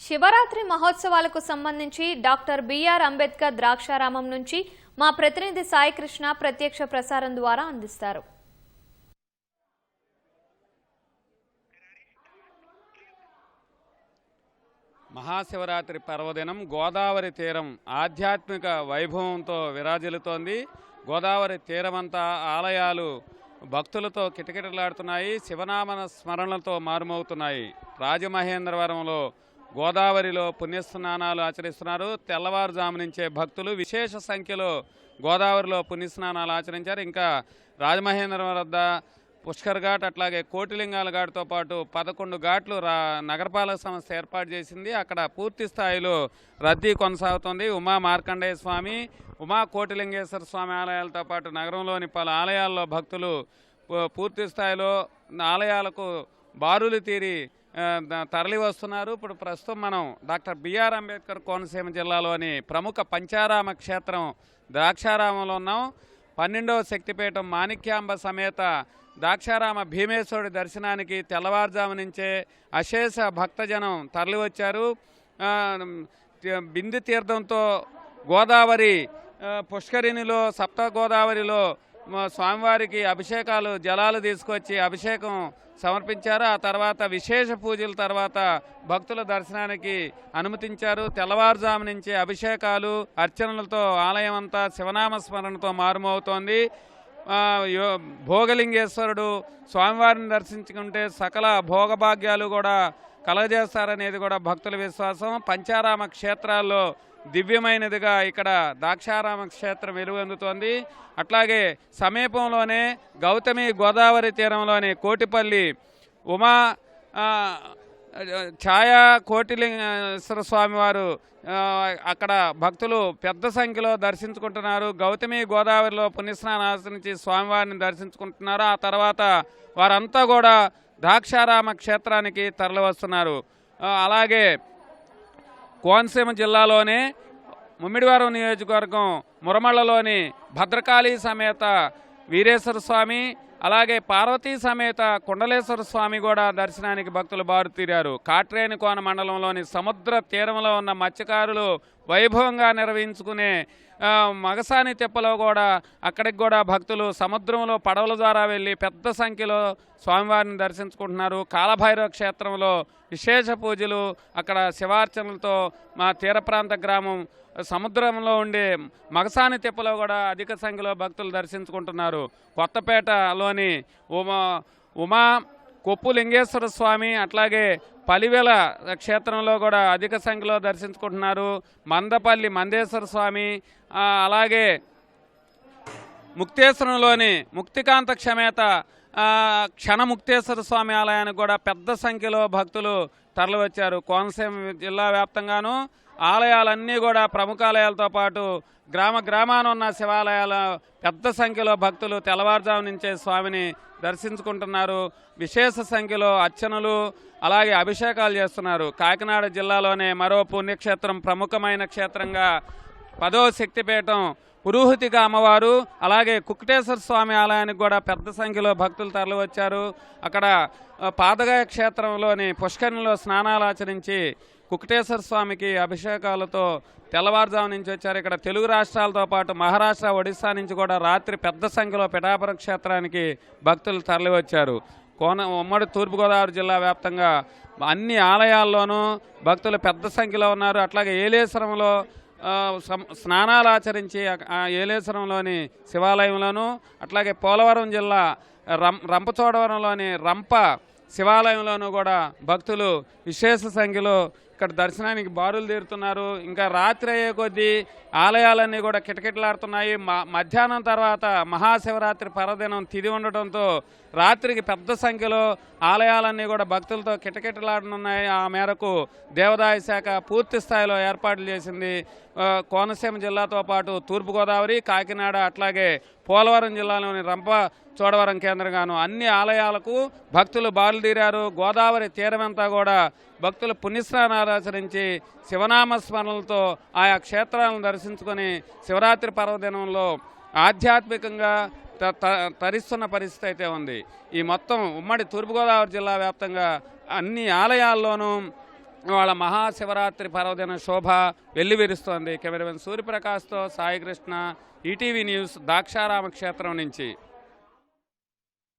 శివరాత్రి మహోత్సవాలకు సంబంధించి doctor BR Ambedkar Draksharamam నుంచి మా ప్రతినిధి సాయి కృష్ణ ప్రత్యక్ష ప్రసారం ద్వారా అందిస్తారు. మహాశివరాత్రి పర్వదినం గోదావరి తీరం ఆధ్యాత్మిక వైభవంతో విరాజిల్లుతోంది. గోదావరి తీరమంతా ఆలయాలు భక్తులతో కిటకిటలాడుతున్నాయి, శివనామ స్మరణలతో మారుమవుతున్నాయి. రాజమహేంద్రవరంలో గోదావరిలో పుణ్యస్నానాలు ఆచరిస్తున్నారు. తెల్లవారుజాము నుంచే భక్తులు విశేష సంఖ్యలో గోదావరిలో పుణ్యస్నానాలు ఆచరించారు. ఇంకా రాజమహేంద్రవరం వద్ద పుష్కర్ ఘాట్, అట్లాగే కోటిలింగాల ఘాట్తో పాటు 11 ఘాట్లు నగరపాలక సంస్థ ఏర్పాటు చేసింది. అక్కడ పూర్తి స్థాయిలో రద్దీ కొనసాగుతోంది. ఉమా మార్కండేయ స్వామి, ఉమా కోటిలింగేశ్వర స్వామి ఆలయాలతో పాటు నగరంలోని పలు ఆలయాల్లో భక్తులు పూర్తి స్థాయిలో ఆలయాలకు బారులు తీరి తరలి వస్తున్నారు. ఇప్పుడు ప్రస్తుతం మనం డాక్టర్ బిఆర్ అంబేద్కర్ కోనసీమ జిల్లాలోని ప్రముఖ పంచారామ క్షేత్రం ద్రాక్షారామంలో ఉన్నాం. 12వ శక్తిపీఠం మాణిక్యాంబ సమేత ద్రాక్షారామ భీమేశ్వరుడి దర్శనానికి తెల్లవారుజాము నుంచే అశేష భక్తజనం తరలివచ్చారు. బిందు తీర్థంతో గోదావరి పుష్కరిణిలో సప్త గోదావరిలో స్వామివారికి అభిషేకాలు జలాలు తీసుకొచ్చి అభిషేకం సమర్పించారు. ఆ తర్వాత విశేష పూజల తర్వాత భక్తుల దర్శనానికి అనుమతించారు. తెల్లవారుజాము నుంచి అభిషేకాలు అర్చనలతో ఆలయం అంతా శివనామ స్మరణతో మారుమవుతోంది. భోగలింగేశ్వరుడు స్వామివారిని దర్శించుకుంటే సకల భోగభాగ్యాలు కూడా కలగజేస్తారనేది కూడా భక్తుల విశ్వాసం. పంచారామ క్షేత్రాల్లో దివ్యమైనదిగా ఇక్కడ ద్రాక్షారామ క్షేత్రం వెలుగొందుతోంది. అట్లాగే సమీపంలోనే గౌతమి గోదావరి తీరంలోని కోటిపల్లి ఉమా ఛాయా కోటిలింగేశ్వర స్వామివారు అక్కడ భక్తులు పెద్ద సంఖ్యలో దర్శించుకుంటున్నారు. గౌతమి గోదావరిలో పుణ్యస్నానం ఆచరించి స్వామివారిని దర్శించుకుంటున్నారు. ఆ తర్వాత వారంతా కూడా ద్రాక్షారామ క్షేత్రానికి తరలివస్తున్నారు. అలాగే కోనసీమ జిల్లాలోనే ముమ్మిడివరం నియోజకవర్గం మురమళ్ళలోని భద్రకాళి సమేత వీరేశ్వర స్వామి, అలాగే పార్వతీ సమేత కుండలేశ్వర స్వామి కూడా దర్శనానికి భక్తులు బారుతీరారు. కాట్రేనికోన మండలంలోని సముద్ర తీరంలో ఉన్న మత్స్యకారులు వైభవంగా నిర్వహించుకునే మగసాని తెప్పలో కూడా అక్కడికి కూడా భక్తులు సముద్రంలో పడవల ద్వారా వెళ్ళి పెద్ద సంఖ్యలో స్వామివారిని దర్శించుకుంటున్నారు. కాలభైరవ క్షేత్రంలో విశేష పూజలు, అక్కడ శివార్చనలతో మా తీర ప్రాంత గ్రామం సముద్రంలో ఉండే మగసాని తెప్పలో కూడా అధిక సంఖ్యలో భక్తులు దర్శించుకుంటున్నారు. కొత్తపేటలోని ఉమా కొప్పులింగేశ్వర స్వామి, అట్లాగే పలివెల క్షేత్రంలో కూడా అధిక సంఖ్యలో దర్శించుకుంటున్నారు. మందపల్లి మందేశ్వర స్వామి, అలాగే ముక్తేశ్వరంలోని ముక్తికాంత క్షమేత క్షణముక్తేశ్వర స్వామి ఆలయానికి కూడా పెద్ద సంఖ్యలో భక్తులు తరలివచ్చారు. కోనసీమ జిల్లా వ్యాప్తంగాను ఆలయాలన్నీ కూడా ప్రముఖ ఆలయాలతో పాటు గ్రామాన ఉన్న శివాలయాల పెద్ద సంఖ్యలో భక్తులు తెల్లవారుజాము నుంచే స్వామిని దర్శించుకుంటున్నారు. విశేష సంఖ్యలో అర్చనలు అలాగే అభిషేకాలు చేస్తున్నారు. కాకినాడ జిల్లాలోనే మరో పుణ్యక్షేత్రం, ప్రముఖమైన క్షేత్రంగా 10వ శక్తిపీఠం పురోహితిగా అమ్మవారు, అలాగే కుక్కటేశ్వర స్వామి ఆలయానికి కూడా పెద్ద సంఖ్యలో భక్తులు తరలివచ్చారు. అక్కడ పాదగాయ క్షేత్రంలోని పుష్కరిణిలో స్నానాలు ఆచరించి కుక్కటేశ్వర స్వామికి అభిషేకాలతో తెల్లవారుజాము నుంచి వచ్చారు. ఇక్కడ తెలుగు రాష్ట్రాలతో పాటు మహారాష్ట్ర, ఒడిశా నుంచి కూడా రాత్రి పెద్ద సంఖ్యలో పిఠాపురం క్షేత్రానికి భక్తులు తరలివచ్చారు. ఉమ్మడి తూర్పుగోదావరి జిల్లా వ్యాప్తంగా అన్ని ఆలయాల్లోనూ భక్తులు పెద్ద సంఖ్యలో ఉన్నారు. అట్లాగే ఏలేశ్వరంలో స్నానాలు ఆచరించి ఏలేశ్వరంలోని శివాలయంలోను, అట్లాగే పోలవరం జిల్లా రంపచోడవరంలోని రంప శివాలయంలోనూ కూడా భక్తులు విశేష సంఖ్యలో ఇక్కడ దర్శనానికి బారులు తీరుతున్నారు. ఇంకా రాత్రి అయ్యే కొద్దీ ఆలయాలన్నీ కూడా కిటకిటలాడుతున్నాయి. మధ్యాహ్నం తర్వాత మహాశివరాత్రి పర్వదినం తిది ఉండటంతో రాత్రికి పెద్ద సంఖ్యలో ఆలయాలన్నీ కూడా భక్తులతో కిటకిటలాడనున్నాయి. ఆ మేరకు దేవాదాయ శాఖ పూర్తి స్థాయిలో ఏర్పాట్లు చేసింది. కోనసీమ జిల్లాతో పాటు తూర్పుగోదావరి, కాకినాడ, అట్లాగే పోలవరం జిల్లాలోని రంప చోడవరం కేంద్రంగాను అన్ని ఆలయాలకు భక్తులు బారులుతీరారు. గోదావరి తీరమంతా కూడా భక్తులు పుణ్యస్నానాలు ఆచరించి శివనామ స్మరణలతో ఆయా క్షేత్రాలను దర్శించుకొని శివరాత్రి పర్వదినంలో ఆధ్యాత్మికంగా తరిస్తున్న పరిస్థితి అయితే ఉంది. ఈ మొత్తం ఉమ్మడి తూర్పుగోదావరి జిల్లా వ్యాప్తంగా అన్ని ఆలయాల్లోనూ వాళ్ళ మహాశివరాత్రి పర్వదిన శోభ వెల్లివిరుస్తోంది. కెమెరామెన్ సూర్యప్రకాష్తో సాయికృష్ణ, ఈటీవీ న్యూస్, ద్రాక్షారామ క్షేత్రం నుంచి.